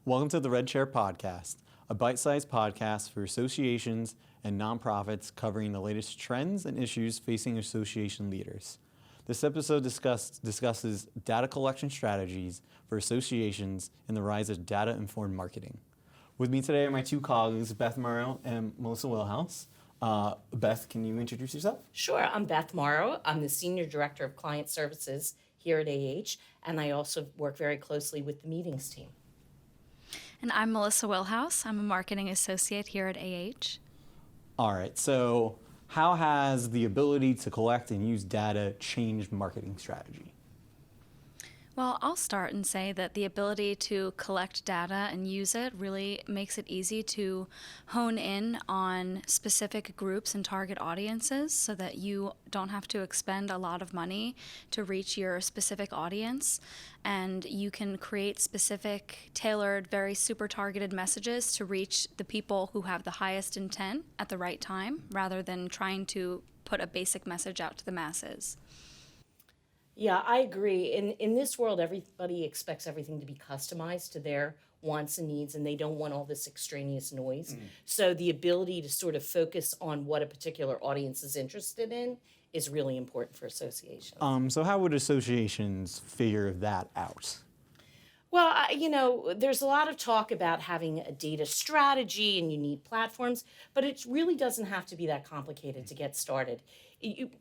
Welcome to the Red Chair Podcast, a bite-sized podcast for associations and nonprofits covering the latest trends and issues facing association leaders. This episode discusses data collection strategies for associations and the rise of data-informed marketing. With me today are my two colleagues, Beth Mauro and Melissa Willhouse. Beth, can you introduce yourself? Sure, I'm Beth Mauro. I'm the Senior Director of Client Services here at AH, and I also work very closely with the meetings team. And I'm Melissa Willhouse. I'm a marketing associate here at AH. All right, so how has the ability to collect and use data changed marketing strategy? Well, I'll start and say that the ability to collect data and use it really makes it easy to hone in on specific groups and target audiences so that you don't have to expend a lot of money to reach your specific audience. And you can create specific, tailored, very super targeted messages to reach the people who have the highest intent at the right time, rather than trying to put a basic message out to the masses. Yeah, I agree. In this world, everybody expects everything to be customized to their wants and needs, and they don't want all this extraneous noise. So the ability to sort of focus on what a particular audience is interested in is really important for associations. So how would associations figure that out? Well, there's a lot of talk about having a data strategy and you need platforms, but it really doesn't have to be that complicated to get started.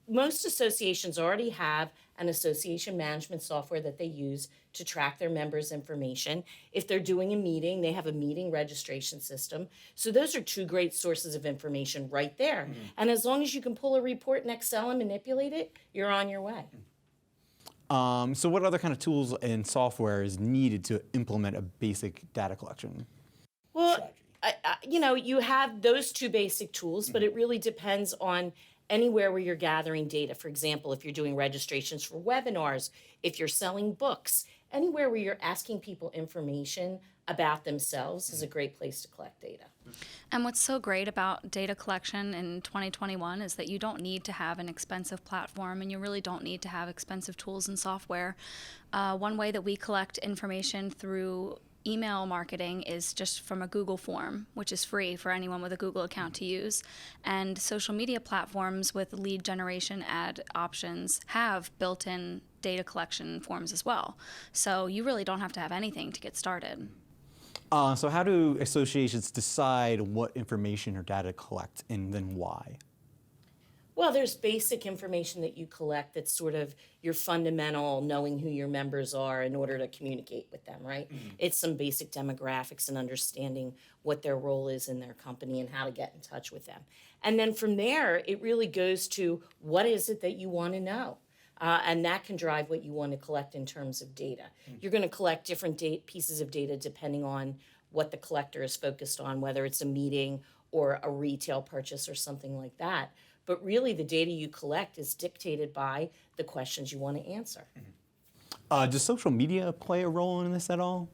Most associations already have an association management software that they use to track their members' information. If they're doing a meeting, they have a meeting registration system. So those are two great sources of information right there. And as long as you can pull a report in Excel and manipulate it, you're on your way. So what other kind of tools and software is needed to implement a basic data collection Well, you have those two basic tools, but it really depends on anywhere where you're gathering data. For example, if you're doing registrations for webinars, if you're selling books, anywhere where you're asking people information about themselves is a great place to collect data. And what's so great about data collection in 2021 is that you don't need to have an expensive platform, and you really don't need to have expensive tools and software. One way that we collect information through email marketing is just from a Google form, which is free for anyone with a Google account to use. And social media platforms with lead generation ad options have built-in data collection forms as well. So you really don't have to have anything to get started. So how do associations decide what information or data to collect, and then why? Well, there's basic information that you collect that's sort of your fundamental knowing who your members are in order to communicate with them, right? It's some basic demographics and understanding what their role is in their company and how to get in touch with them. And then from there, it really goes to what is it that you want to know? And that can drive what you want to collect in terms of data. You're going to collect different pieces of data depending on what the collector is focused on, whether it's a meeting or a retail purchase or something like that. But really, the data you collect is dictated by the questions you want to answer. Does social media play a role in this at all?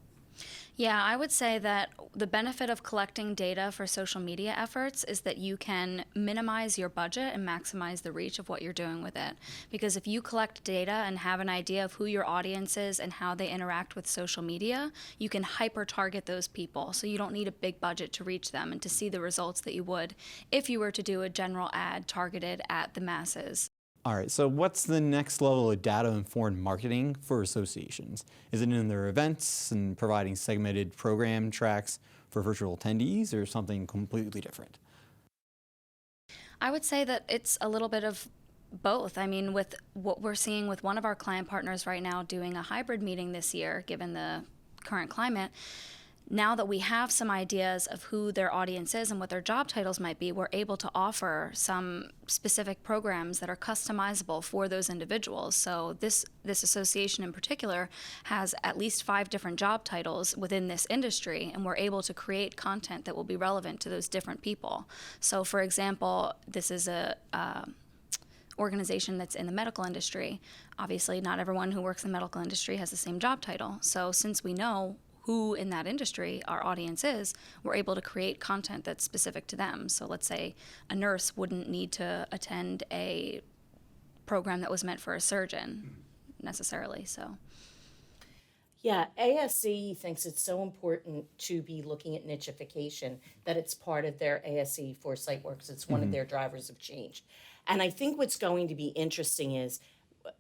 Yeah, I would say that the benefit of collecting data for social media efforts is that you can minimize your budget and maximize the reach of what you're doing with it. Because if you collect data and have an idea of who your audience is and how they interact with social media, you can hyper-target those people. So you don't need a big budget to reach them and to see the results that you would if you were to do a general ad targeted at the masses. All right, so what's the next level of data-informed marketing for associations? Is it in their events and providing segmented program tracks for virtual attendees, or something completely different? I would say that it's a little bit of both. I mean, with what we're seeing with one of our client partners right now doing a hybrid meeting this year, given the current climate, now that we have some ideas of who their audience is and what their job titles might be, we're able to offer some specific programs that are customizable for those individuals. So this association in particular has at least 5 different job titles within this industry, and we're able to create content that will be relevant to those different people. So for example, this is a organization that's in the medical industry. Obviously, not everyone who works in the medical industry has the same job title. So since we know who in that industry our audience is, we're able to create content that's specific to them. So let's say a nurse wouldn't need to attend a program that was meant for a surgeon necessarily. So Yeah, ASE thinks it's so important to be looking at nichification that it's part of their ASE Foresight Works. It's one of their drivers of change. And I think what's going to be interesting is,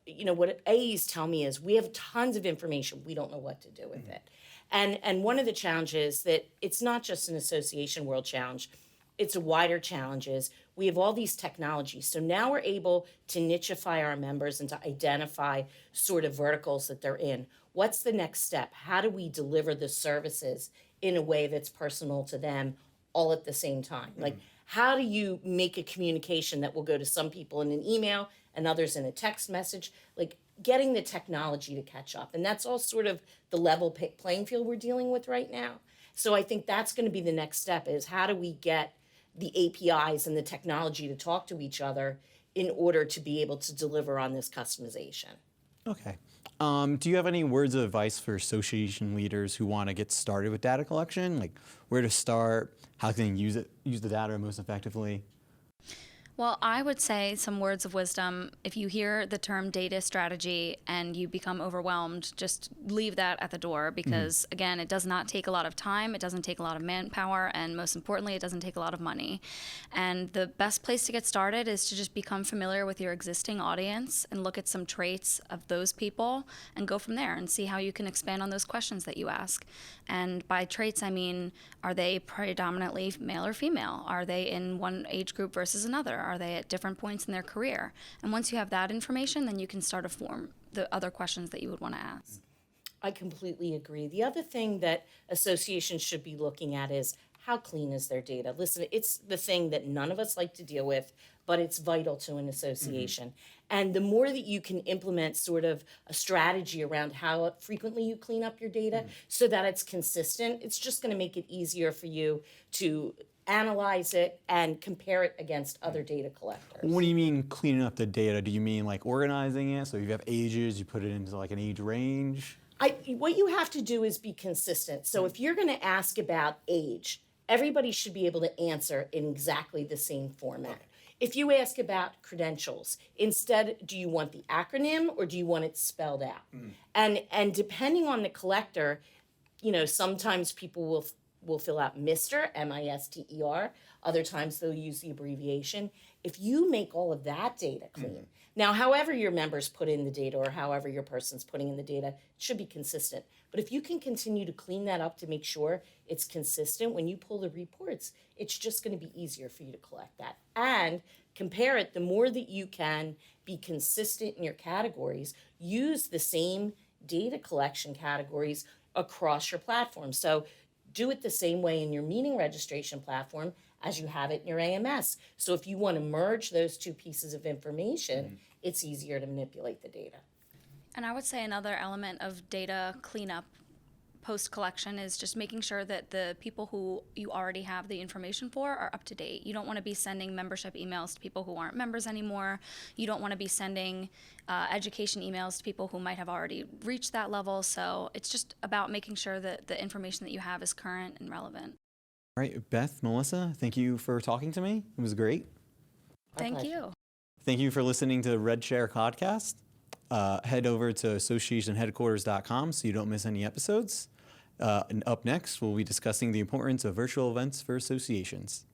what AEs tell me is we have tons of information. We don't know what to do with it. And one of the challenges that it's not just an association world challenge, it's a wider challenge is we have all these technologies. So now we're able to nichify our members and to identify sort of verticals that they're in. What's the next step? How do we deliver the services in a way that's personal to them all at the same time? Like, how do you make a communication that will go to some people in an email and others in a text message? Like, getting the technology to catch up. And that's all sort of the level playing field we're dealing with right now. So I think that's going to be the next step is how do we get the APIs and the technology to talk to each other in order to be able to deliver on this customization. Okay. Do you have any words of advice for association leaders who want to get started with data collection? Like where to start, how can they use the data most effectively? Well, I would say some words of wisdom. If you hear the term data strategy and you become overwhelmed, just leave that at the door because, again, it does not take a lot of time, it doesn't take a lot of manpower, and most importantly, it doesn't take a lot of money. And the best place to get started is to just become familiar with your existing audience and look at some traits of those people and go from there and see how you can expand on those questions that you ask. And by traits, I mean, are they predominantly male or female? Are they in one age group versus another? Are they at different points in their career? And once you have that information, then you can start to form the other questions that you would want to ask. I completely agree. The other thing that associations should be looking at is how clean is their data? Listen, it's the thing that none of us like to deal with, but it's vital to an association. And the more that you can implement sort of a strategy around how frequently you clean up your data so that it's consistent, it's just going to make it easier for you to analyze it and compare it against other data collectors. What do you mean cleaning up the data? Do you mean like organizing it? So if you have ages, you put it into like an age range? What you have to do is be consistent. So if you're going to ask about age, everybody should be able to answer in exactly the same format. If you ask about credentials, instead, do you want the acronym or do you want it spelled out? And depending on the collector, sometimes people will fill out Mr., M-I-S-T-E-R. Other times they'll use the abbreviation. If you make all of that data clean, now, however your members put in the data or however your person's putting in the data, it should be consistent. But if you can continue to clean that up to make sure it's consistent, when you pull the reports, it's just going to be easier for you to collect that. And compare it, the more that you can be consistent in your categories, use the same data collection categories across your platform. So do it the same way in your meeting registration platform as you have it in your AMS. So if you want to merge those two pieces of information, it's easier to manipulate the data. And I would say another element of data cleanup post-collection is just making sure that the people who you already have the information for are up to date. You don't want to be sending membership emails to people who aren't members anymore. You don't want to be sending education emails to people who might have already reached that level. So it's just about making sure that the information that you have is current and relevant. All right, Beth, Melissa, thank you for talking to me. It was great. Thank you. Thank you for listening to Red Chair Podcast. Head over to associationheadquarters.com so you don't miss any episodes. And up next, we'll be discussing the importance of virtual events for associations.